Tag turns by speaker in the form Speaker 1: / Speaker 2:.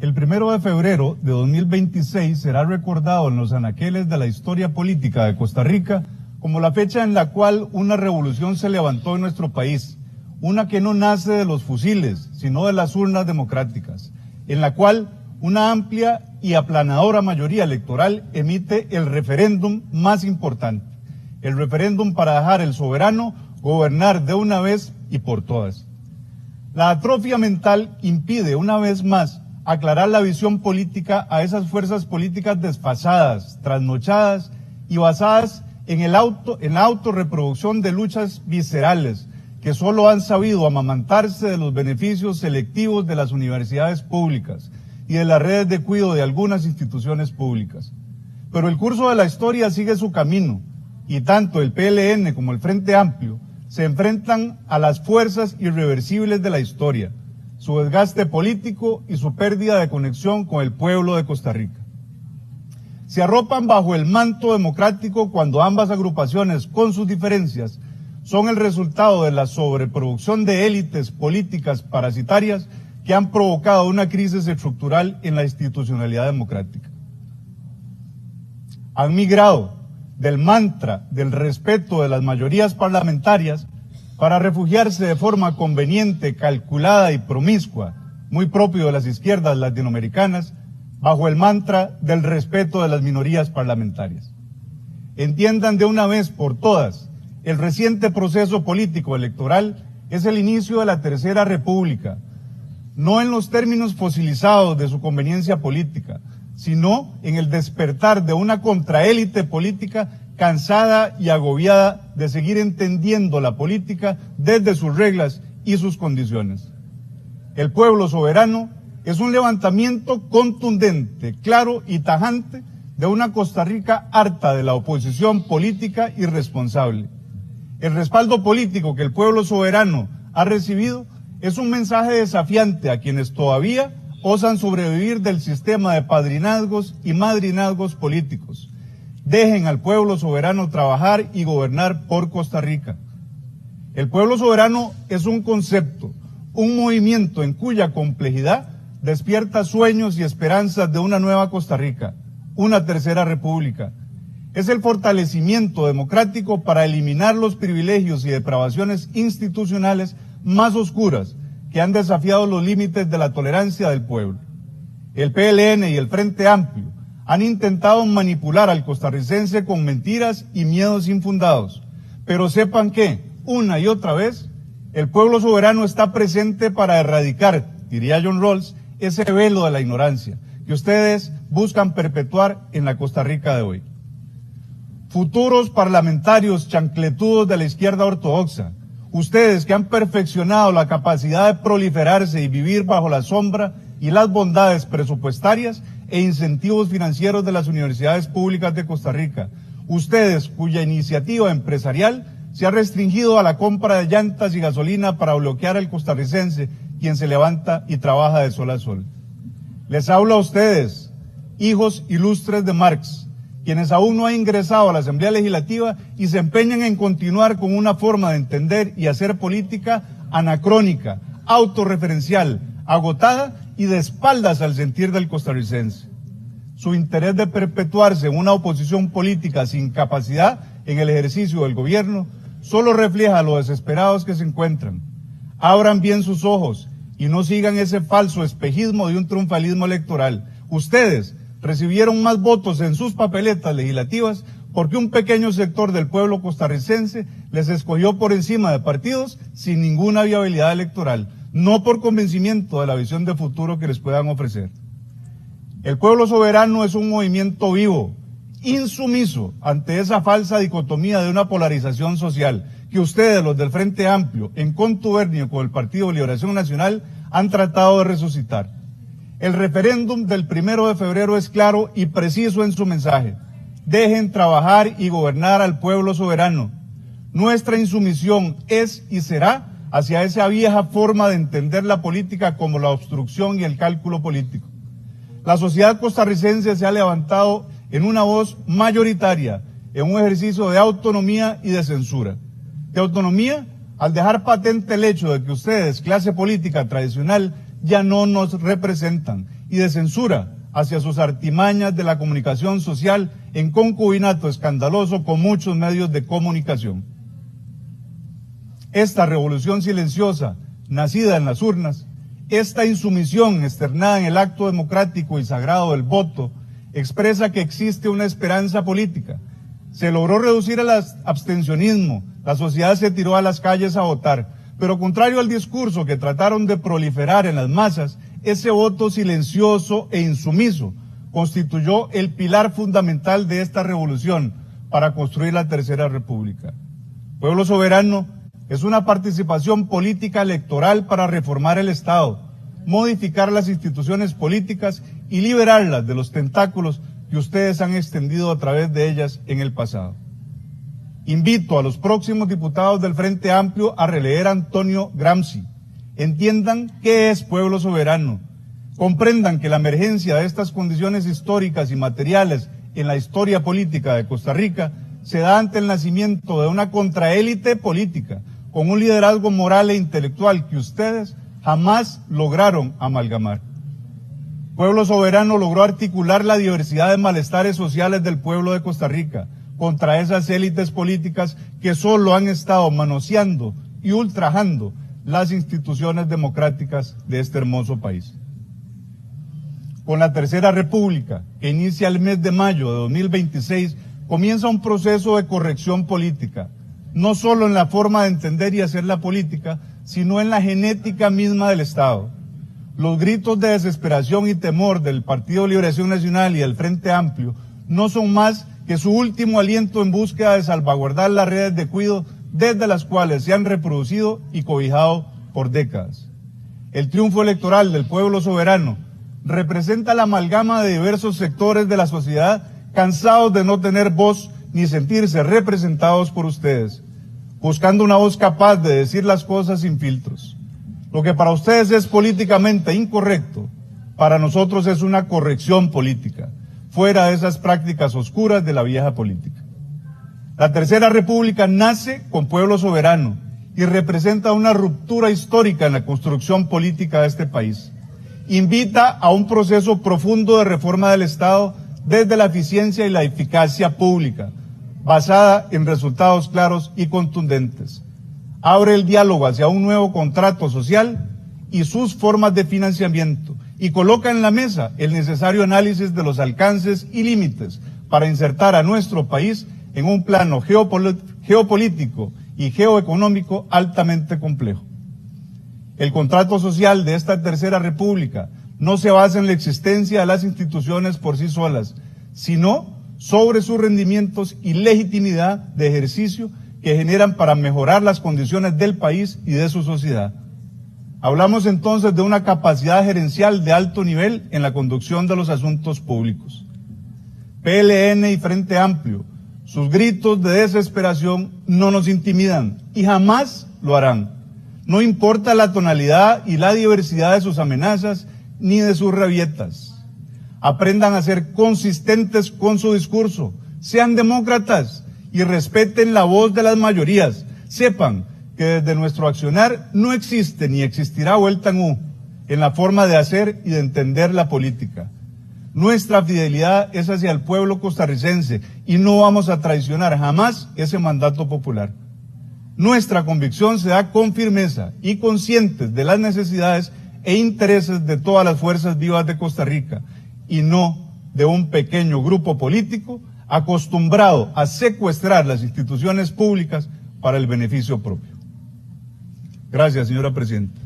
Speaker 1: El 1 de febrero de 2026 será recordado en los anaqueles de la historia política de Costa Rica como la fecha en la cual una revolución se levantó en nuestro país, una que no nace de los fusiles, sino de las urnas democráticas, en la cual una amplia y aplanadora mayoría electoral emite el referéndum más importante, el referéndum para dejar al soberano gobernar de una vez y por todas. La atrofia mental impide una vez más aclarar la visión política a esas fuerzas políticas desfasadas, trasnochadas y basadas en la autorreproducción de luchas viscerales que solo han sabido amamantarse de los beneficios selectivos de las universidades públicas y de las redes de cuidado de algunas instituciones públicas. Pero el curso de la historia sigue su camino y tanto el PLN como el Frente Amplio se enfrentan a las fuerzas irreversibles de la historia, su desgaste político y su pérdida de conexión con el pueblo de Costa Rica. Se arropan bajo el manto democrático cuando ambas agrupaciones, con sus diferencias, son el resultado de la sobreproducción de élites políticas parasitarias que han provocado una crisis estructural en la institucionalidad democrática. Han migrado del mantra del respeto de las mayorías parlamentarias para refugiarse de forma conveniente, calculada y promiscua, muy propio de las izquierdas latinoamericanas, bajo el mantra del respeto de las minorías parlamentarias. Entiendan de una vez por todas, el reciente proceso político electoral es el inicio de la Tercera República, no en los términos fosilizados de su conveniencia política, sino en el despertar de una contraélite política cansada y agobiada de seguir entendiendo la política desde sus reglas y sus condiciones. El pueblo soberano es un levantamiento contundente, claro y tajante de una Costa Rica harta de la oposición política irresponsable. El respaldo político que el pueblo soberano ha recibido es un mensaje desafiante a quienes todavía osan sobrevivir del sistema de padrinazgos y madrinazgos políticos. Dejen al pueblo soberano trabajar y gobernar por Costa Rica. El pueblo soberano es un concepto, un movimiento en cuya complejidad despierta sueños y esperanzas de una nueva Costa Rica, una Tercera República. Es el fortalecimiento democrático para eliminar los privilegios y depravaciones institucionales más oscuras que han desafiado los límites de la tolerancia del pueblo. El PLN y el Frente Amplio han intentado manipular al costarricense con mentiras y miedos infundados, pero sepan que, una y otra vez, el pueblo soberano está presente para erradicar, diría John Rawls, ese velo de la ignorancia que ustedes buscan perpetuar en la Costa Rica de hoy. Futuros parlamentarios chancletudos de la izquierda ortodoxa, ustedes que han perfeccionado la capacidad de proliferarse y vivir bajo la sombra y las bondades presupuestarias e incentivos financieros de las universidades públicas de Costa Rica, ustedes cuya iniciativa empresarial se ha restringido a la compra de llantas y gasolina para bloquear al costarricense, quien se levanta y trabaja de sol a sol. Les hablo a ustedes, hijos ilustres de Marx, quienes aún no han ingresado a la Asamblea Legislativa y se empeñan en continuar con una forma de entender y hacer política anacrónica, autorreferencial, agotada y de espaldas al sentir del costarricense. Su interés de perpetuarse en una oposición política sin capacidad en el ejercicio del gobierno solo refleja lo desesperados que se encuentran. Abran bien sus ojos y no sigan ese falso espejismo de un triunfalismo electoral. Ustedes recibieron más votos en sus papeletas legislativas porque un pequeño sector del pueblo costarricense les escogió por encima de partidos sin ninguna viabilidad electoral, no por convencimiento de la visión de futuro que les puedan ofrecer. El pueblo soberano es un movimiento vivo, insumiso ante esa falsa dicotomía de una polarización social que ustedes, los del Frente Amplio, en contubernio con el Partido de Liberación Nacional, han tratado de resucitar. El referéndum del 1 de febrero es claro y preciso en su mensaje. Dejen trabajar y gobernar al pueblo soberano. Nuestra insumisión es y será hacia esa vieja forma de entender la política como la obstrucción y el cálculo político. La sociedad costarricense se ha levantado en una voz mayoritaria, en un ejercicio de autonomía y de censura. De autonomía, al dejar patente el hecho de que ustedes, clase política tradicional, ya no nos representan y de censura hacia sus artimañas de la comunicación social en concubinato escandaloso con muchos medios de comunicación. Esta revolución silenciosa, nacida en las urnas, esta insumisión externada en el acto democrático y sagrado del voto, expresa que existe una esperanza política. Se logró reducir el abstencionismo, la sociedad se tiró a las calles a votar, pero contrario al discurso que trataron de proliferar en las masas, ese voto silencioso e insumiso constituyó el pilar fundamental de esta revolución para construir la Tercera República. Pueblo Soberano es una participación política electoral para reformar el Estado, modificar las instituciones políticas y liberarlas de los tentáculos que ustedes han extendido a través de ellas en el pasado. Invito a los próximos diputados del Frente Amplio a releer a Antonio Gramsci. Entiendan qué es pueblo soberano. Comprendan que la emergencia de estas condiciones históricas y materiales en la historia política de Costa Rica se da ante el nacimiento de una contraélite política con un liderazgo moral e intelectual que ustedes jamás lograron amalgamar. Pueblo Soberano logró articular la diversidad de malestares sociales del pueblo de Costa Rica contra esas élites políticas que solo han estado manoseando y ultrajando las instituciones democráticas de este hermoso país. Con la Tercera República, que inicia el mes de mayo de 2026, comienza un proceso de corrección política, no solo en la forma de entender y hacer la política, sino en la genética misma del Estado. Los gritos de desesperación y temor del Partido de Liberación Nacional y del Frente Amplio no son más que su último aliento en búsqueda de salvaguardar las redes de cuidado desde las cuales se han reproducido y cobijado por décadas. El triunfo electoral del pueblo soberano representa la amalgama de diversos sectores de la sociedad cansados de no tener voz ni sentirse representados por ustedes, buscando una voz capaz de decir las cosas sin filtros. Lo que para ustedes es políticamente incorrecto, para nosotros es una corrección política, fuera de esas prácticas oscuras de la vieja política. La Tercera República nace con pueblo soberano y representa una ruptura histórica en la construcción política de este país. Invita a un proceso profundo de reforma del Estado desde la eficiencia y la eficacia pública, basada en resultados claros y contundentes. Abre el diálogo hacia un nuevo contrato social y sus formas de financiamiento y coloca en la mesa el necesario análisis de los alcances y límites para insertar a nuestro país en un plano geopolítico y geoeconómico altamente complejo. El contrato social de esta Tercera República no se basa en la existencia de las instituciones por sí solas, sino sobre sus rendimientos y legitimidad de ejercicio que generan para mejorar las condiciones del país y de su sociedad. Hablamos entonces de una capacidad gerencial de alto nivel en la conducción de los asuntos públicos. PLN y Frente Amplio, sus gritos de desesperación no nos intimidan y jamás lo harán. No importa la tonalidad y la diversidad de sus amenazas ni de sus rabietas. Aprendan a ser consistentes con su discurso, sean demócratas y respeten la voz de las mayorías. Sepan que desde nuestro accionar no existe ni existirá vuelta en U en la forma de hacer y de entender la política. Nuestra fidelidad es hacia el pueblo costarricense y no vamos a traicionar jamás ese mandato popular. Nuestra convicción se da con firmeza y conscientes de las necesidades e intereses de todas las fuerzas vivas de Costa Rica y no de un pequeño grupo político acostumbrado a secuestrar las instituciones públicas para el beneficio propio. Gracias, señora presidenta.